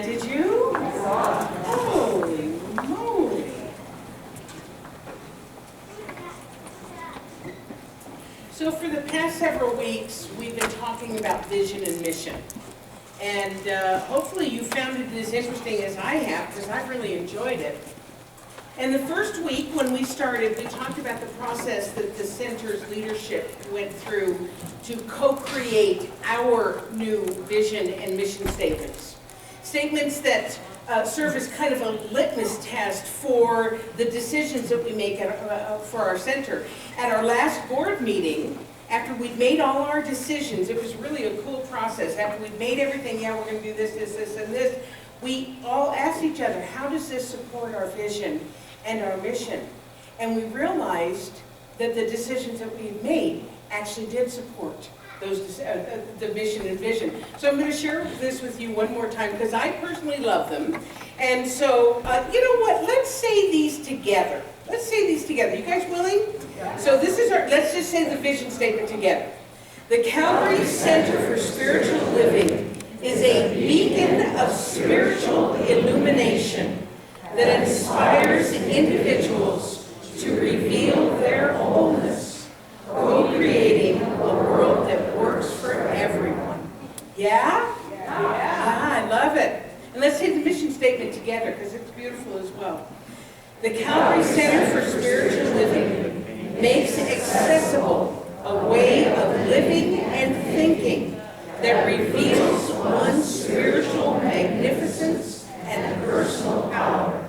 that, did you? Holy moly. So for the past several weeks, we've been talking about vision and mission. And hopefully you found it as interesting as I have, because I've really enjoyed it. And the first week when we started, we talked about the process that the center's leadership went through to co-create our new vision and mission statements. Statements that serve as kind of a litmus test for the decisions that we make for our center. At our last board meeting, after we'd made all our decisions, it was really a cool process. After we'd made everything, yeah, we're going to do this, this, this, and this, we all asked each other, how does this support our vision and our mission? And we realized that the decisions that we had made actually did support those the mission and vision. So I'm going to share this with you one more time because I personally love them. And so, you know what? Let's say these together. Let's say these together. You guys willing? Yeah. So this is our, let's just say the vision statement together. The Calvary Center for Spiritual Living is a beacon of spiritual illumination that inspires individuals to reveal their wholeness, co-creating a world that works for everyone. Yeah? Yeah. Ah, I love it. And let's say the mission statement together because it's beautiful as well. The Calvary Center for Spiritual Living makes accessible a way of living and thinking that reveals one's spiritual magnificence and personal power.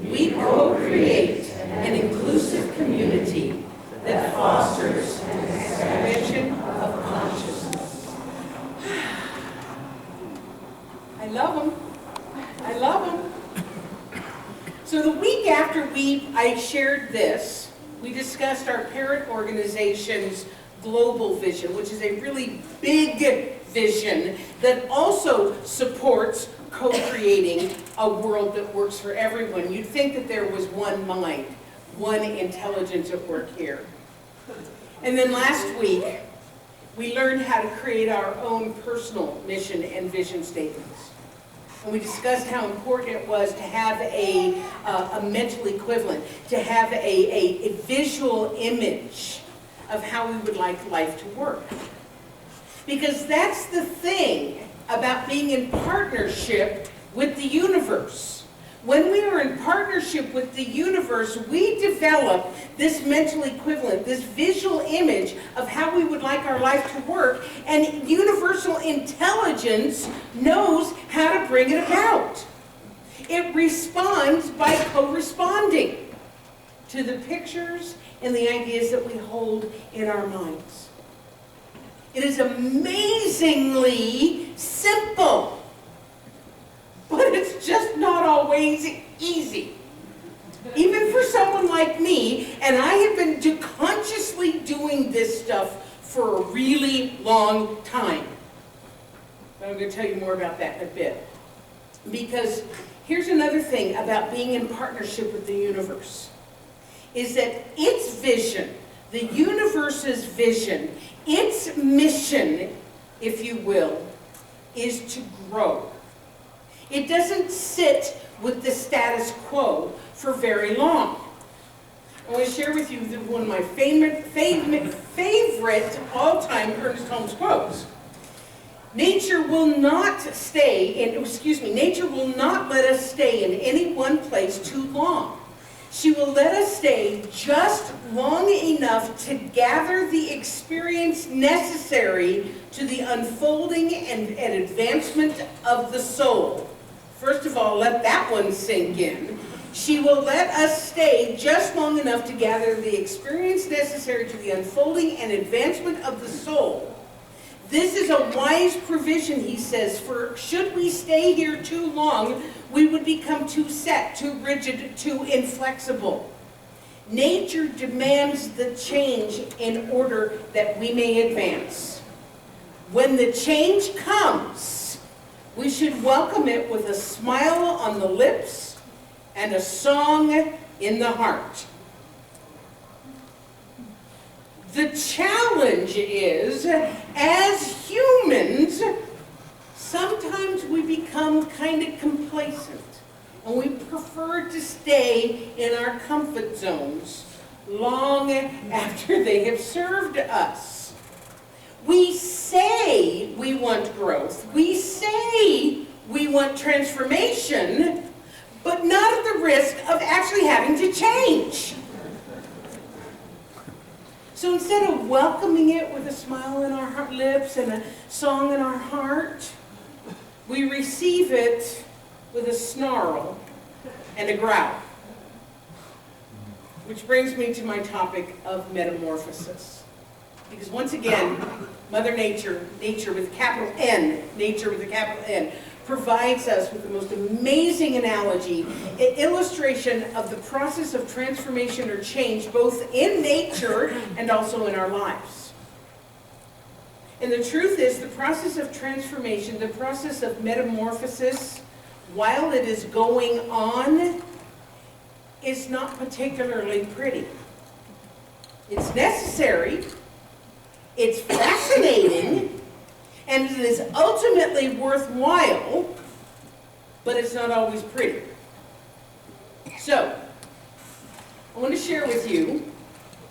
We co-create an inclusive community that fosters an expansion of consciousness. I love them. I love them. So the week after I shared this, we discussed our parent organization's global vision, which is a really big vision that also supports co-creating a world that works for everyone. You'd think that there was one mind, one intelligence at work here. And then last week, we learned how to create our own personal mission and vision statements. And we discussed how important it was to have a mental equivalent, to have a visual image of how we would like life to work. Because that's the thing about being in partnership with the universe. When we are in partnership with the universe, we develop this mental equivalent, this visual image of how we would like our life to work, and universal intelligence knows how to bring it about. It responds by co-responding to the pictures and the ideas that we hold in our minds. It is amazingly simple, but it's just not always easy. Even for someone like me, and I have been consciously doing this stuff for a really long time. But I'm going to tell you more about that in a bit. Because here's another thing about being in partnership with the universe, is that its vision, the universe's vision, its mission, if you will, is to grow. It doesn't sit with the status quo for very long. I want to share with you one of my favorite all-time Ernest Holmes quotes. Nature will not nature will not let us stay in any one place too long. She will let us stay just long enough to gather the experience necessary to the unfolding and advancement of the soul. First of all, let that one sink in. She will let us stay just long enough to gather the experience necessary to the unfolding and advancement of the soul. This is a wise provision, he says, for should we stay here too long, we would become too set, too rigid, too inflexible. Nature demands the change in order that we may advance. When the change comes, we should welcome it with a smile on the lips and a song in the heart. The challenge is, as humans, sometimes we become become kind of complacent, and we prefer to stay in our comfort zones long after they have served us. We say we want growth. We say we want transformation, but not at the risk of actually having to change. So instead of welcoming it with a smile on our lips and a song in our heart, we receive it with a snarl and a growl. Which brings me to my topic of metamorphosis. Because once again, Mother Nature, nature with a capital N, nature with a capital N, provides us with the most amazing analogy, an illustration of the process of transformation or change, both in nature and also in our lives. And the truth is, the process of transformation, the process of metamorphosis, while it is going on, is not particularly pretty. It's necessary, it's fascinating, and it is ultimately worthwhile, but it's not always pretty. So, I want to share with you,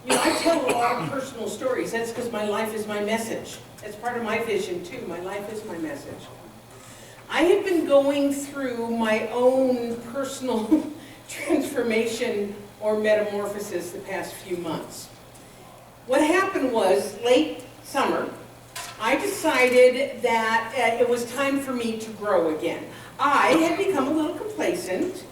I tell a lot of personal stories. That's because my life is my message. That's part of my vision too. My life is my message. I have been going through my own personal transformation or metamorphosis the past few months. What happened was, late summer, I decided that it was time for me to grow again. I had become a little complacent,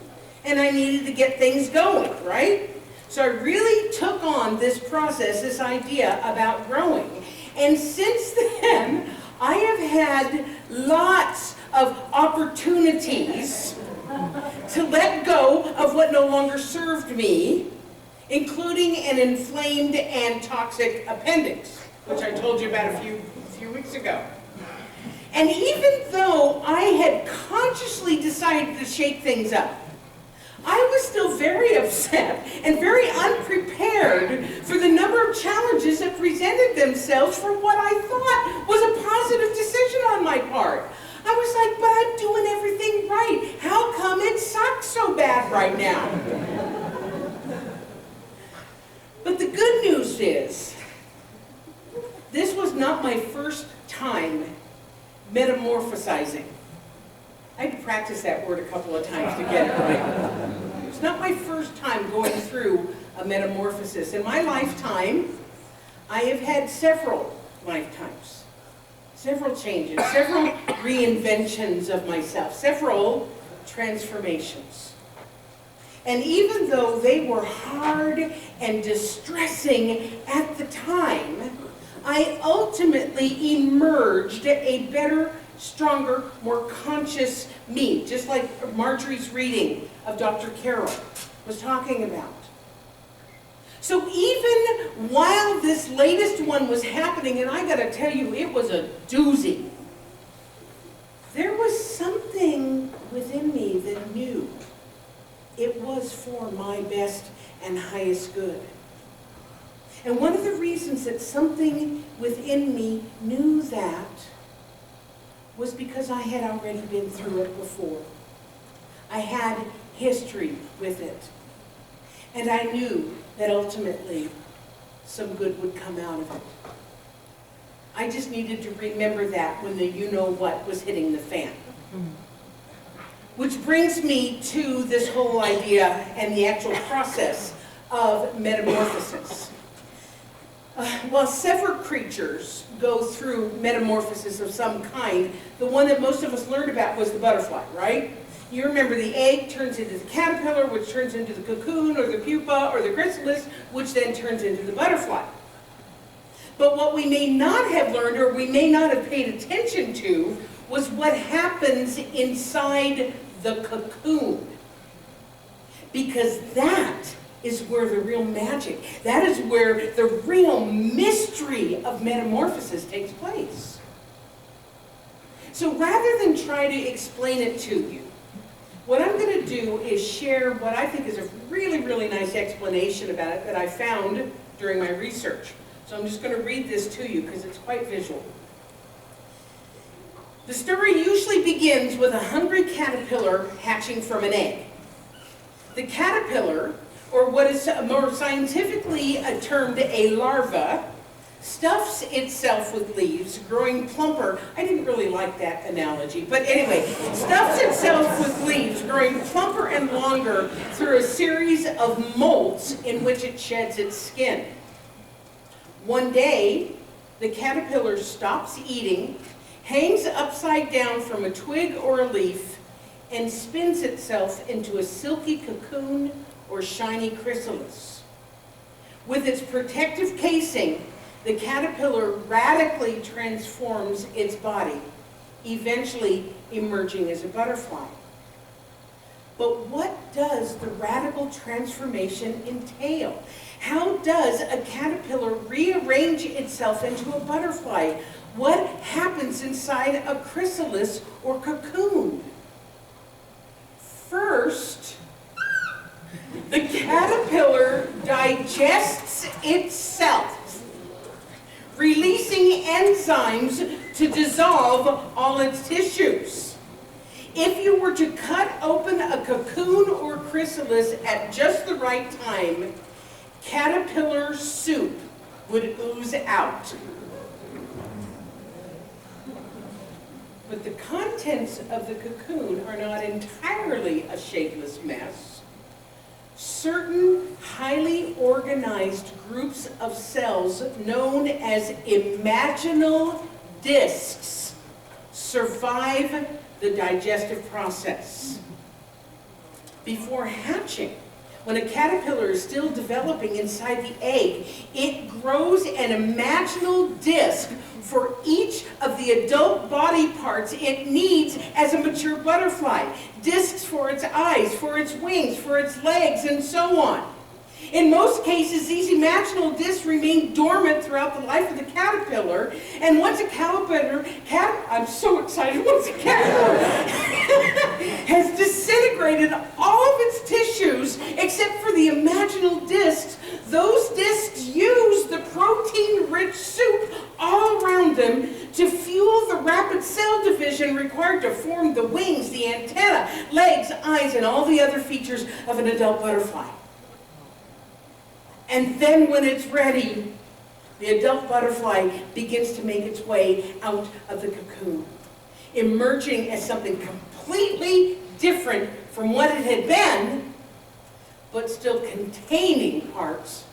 and I needed to get things going, right? So I really took on this process, this idea about growing. And since then, I have had lots of opportunities to let go of what no longer served me, including an inflamed and toxic appendix, which I told you about a few weeks ago. And even though I had consciously decided to shake things up, I was still very upset and very unprepared for the number of challenges that presented themselves for what I thought was a positive decision on my part. I was like, but I'm doing everything right. How come it sucks so bad right now? But the good news is, this was not my first time metamorphosizing. I had to practice that word a couple of times to get it right. It's not my first time going through a metamorphosis. In my lifetime, I have had several lifetimes, several changes, several reinventions of myself, several transformations. And even though they were hard and distressing at the time, I ultimately emerged a better, stronger, more conscious me, just like Marjorie's reading of Dr. Carroll was talking about. So even while this latest one was happening, and I gotta tell you, it was a doozy, there was something within me that knew it was for my best and highest good. And one of the reasons that something within me knew that was because I had already been through it before. I had history with it. And I knew that ultimately some good would come out of it. I just needed to remember that when the you-know-what was hitting the fan. Which brings me to this whole idea and the actual process of metamorphosis. While several creatures go through metamorphosis of some kind, the one that most of us learned about was the butterfly, right? You remember the egg turns into the caterpillar, which turns into the cocoon, or the pupa, or the chrysalis, which then turns into the butterfly. But what we may not have learned, or we may not have paid attention to, was what happens inside the cocoon. Because that is where the real magic, that is where the real mystery of metamorphosis takes place. So rather than try to explain it to you, what I'm going to do is share what I think is a really, really nice explanation about it that I found during my research. So I'm just going to read this to you because it's quite visual. The story usually begins with a hungry caterpillar hatching from an egg. The caterpillar, or what is more scientifically termed a larva, stuffs itself with leaves, growing plumper. I didn't really like that analogy, but anyway, stuffs itself with leaves, growing plumper and longer through a series of molts in which it sheds its skin. One day, the caterpillar stops eating, hangs upside down from a twig or a leaf, and spins itself into a silky cocoon or shiny chrysalis. With its protective casing, the caterpillar radically transforms its body, eventually emerging as a butterfly. But what does the radical transformation entail? How does a caterpillar rearrange itself into a butterfly? What happens inside a chrysalis or cocoon? First, the caterpillar digests itself, releasing enzymes to dissolve all its tissues. If you were to cut open a cocoon or chrysalis at just the right time, caterpillar soup would ooze out. But the contents of the cocoon are not entirely a shapeless mess. Certain highly organized groups of cells known as imaginal discs survive the digestive process. Before hatching, when a caterpillar is still developing inside the egg, it grows an imaginal disc for each of the adult body parts it needs as a mature butterfly. Discs for its eyes, for its wings, for its legs, and so on. In most cases, these imaginal discs remain dormant throughout the life of the caterpillar, and once a caterpillar, I'm so excited, once a caterpillar has disintegrated all of its tissues except for the imaginal discs, those discs use the protein-rich soup all around them to fuel the rapid cell division required to form the wings, the antenna, legs, eyes, and all the other features of an adult butterfly. And then when it's ready, the adult butterfly begins to make its way out of the cocoon, emerging as something completely different from what it had been, but still containing parts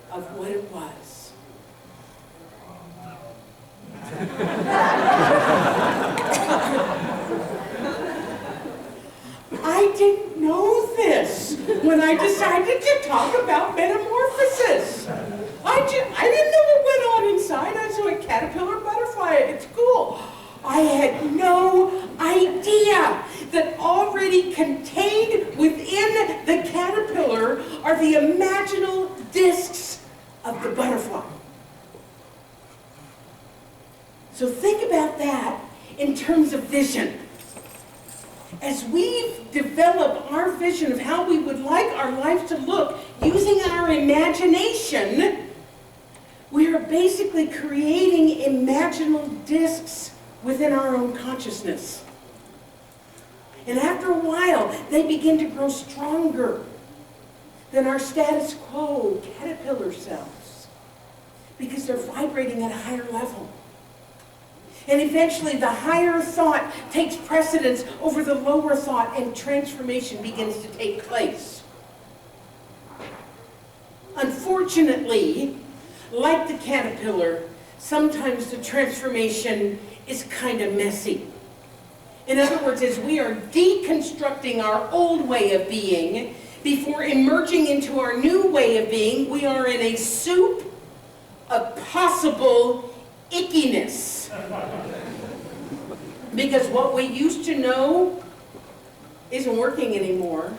of what it was. I didn't know this when I decided to talk about metamorphosis. I didn't know what went on inside. I saw a caterpillar butterfly. It's cool. I had no idea that already contained within the caterpillar are the imaginal discs of the butterfly. So think about that in terms of vision. As we develop our vision of how we would like our life to look using our imagination, we are basically creating imaginal discs within our own consciousness. And after a while, they begin to grow stronger than our status quo caterpillar cells because they're vibrating at a higher level. And eventually the higher thought takes precedence over the lower thought and transformation begins to take place. Unfortunately, like the caterpillar, sometimes the transformation is kind of messy. In other words, as we are deconstructing our old way of being, before emerging into our new way of being, we are in a soup of possible ickiness. Because what we used to know isn't working anymore,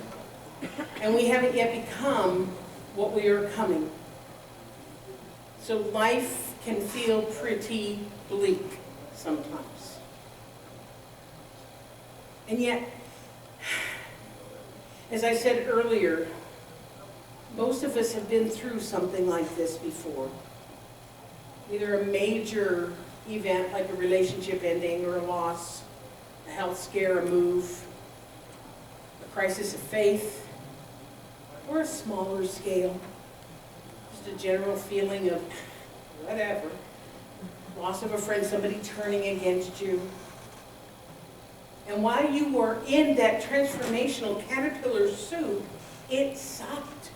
and we haven't yet become what we are coming. So life can feel pretty bleak sometimes. And yet, as I said earlier, most of us have been through something like this before. Either a major event like a relationship ending or a loss, a health scare, a move, a crisis of faith, or a smaller scale, just a general feeling of whatever, loss of a friend, somebody turning against you. And while you were in that transformational caterpillar soup, it sucked.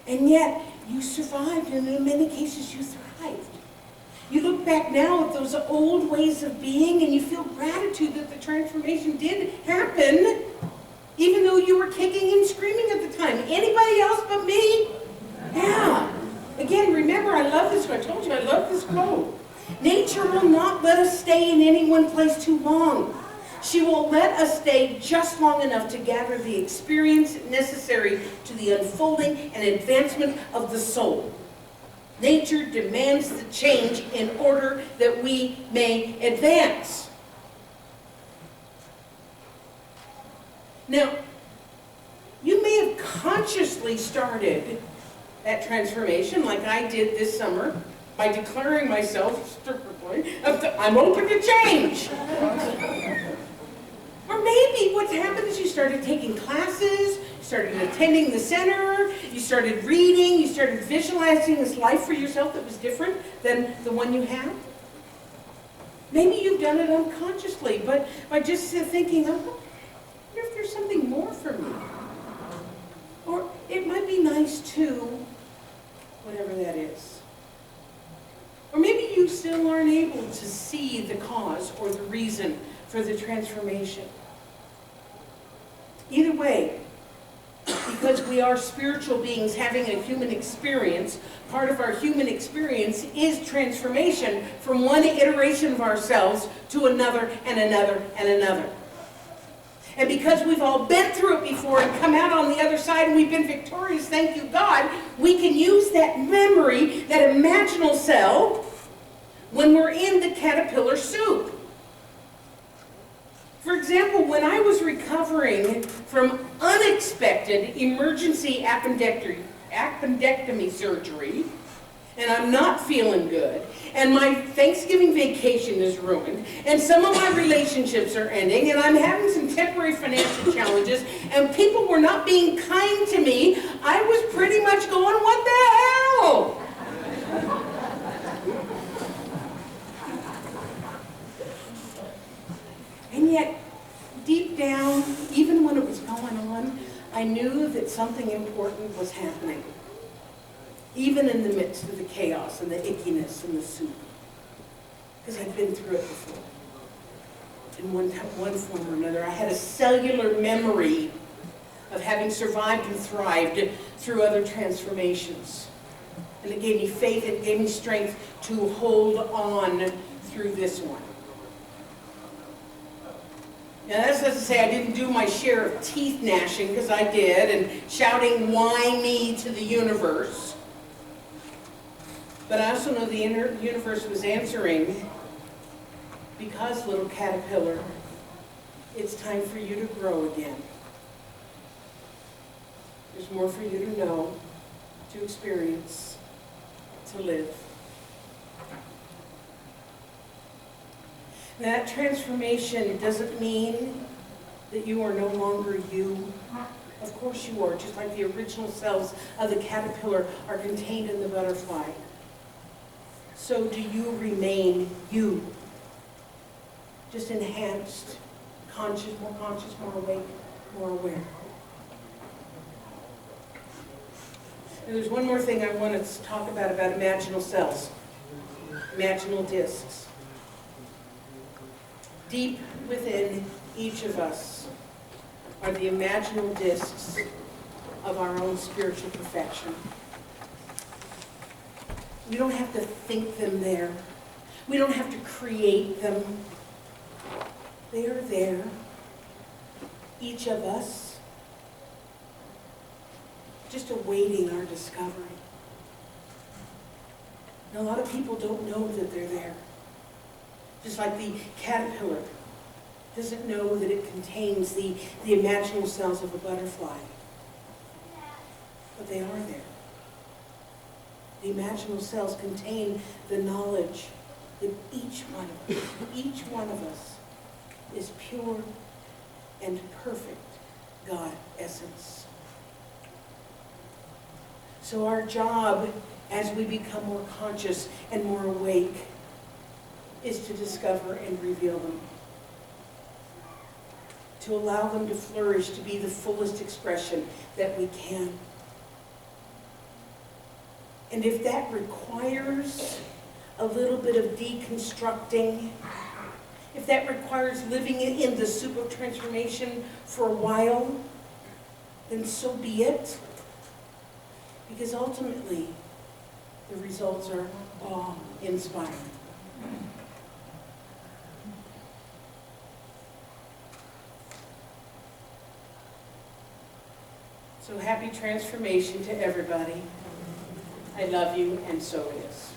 And yet, you survived, and in many cases, you thrived. You look back now at those old ways of being, and you feel gratitude that the transformation did happen, even though you were kicking and screaming at the time. Anybody else but me? Yeah. Again, remember, I love this. I told you I love this quote. Nature will not let us stay in any one place too long. She will let us stay just long enough to gather the experience necessary to the unfolding and advancement of the soul. Nature demands the change in order that we may advance. Now, you may have consciously started that transformation like I did this summer by declaring myself, stupidly, I'm open to change. Or maybe what's happened is you started taking classes, you started attending the center, you started reading, you started visualizing this life for yourself that was different than the one you had. Maybe you've done it unconsciously, but by just thinking, I wonder if there's something more for me. Or it might be nice to, whatever that is. Or maybe you still aren't able to see the cause or the reason for the transformation. Either way, because we are spiritual beings having a human experience, part of our human experience is transformation from one iteration of ourselves to another and another and another. And because we've all been through it before and come out on the other side and we've been victorious, thank you God, we can use that memory, that imaginal self, when we're in the caterpillar soup. For example, when I was recovering from unexpected emergency appendectomy surgery, and I'm not feeling good, and my Thanksgiving vacation is ruined, and some of my relationships are ending, and I'm having some temporary financial challenges, and people were not being kind to me, I was pretty much going, what the hell? And yet, deep down, even when it was going on, I knew that something important was happening. Even in the midst of the chaos and the ickiness and the soup. Because I'd been through it before. In one form or another. I had a cellular memory of having survived and thrived through other transformations. And it gave me faith, it gave me strength to hold on through this one. Now that's not to say I didn't do my share of teeth gnashing, because I did, and shouting, why me, to the universe. But I also know the universe was answering, because, little caterpillar, it's time for you to grow again. There's more for you to know, to experience, to live. That transformation doesn't mean that you are no longer you. Of course you are, just like the original cells of the caterpillar are contained in the butterfly. So do you remain you. Just enhanced, conscious, more awake, more aware. And there's one more thing I want to talk about imaginal cells, imaginal discs. Deep within each of us are the imaginal discs of our own spiritual perfection. We don't have to think them there. We don't have to create them. They are there, each of us, just awaiting our discovery. And a lot of people don't know that they're there. Just like the caterpillar doesn't know that it contains the imaginal cells of a butterfly. But they are there. The imaginal cells contain the knowledge that each one of us is pure and perfect God essence. So our job as we become more conscious and more awake is to discover and reveal them. To allow them to flourish, to be the fullest expression that we can. And if that requires a little bit of deconstructing, if that requires living in the soup of transformation for a while, then so be it. Because ultimately, the results are awe-inspiring. So happy transformation to everybody. I love you, and so it is.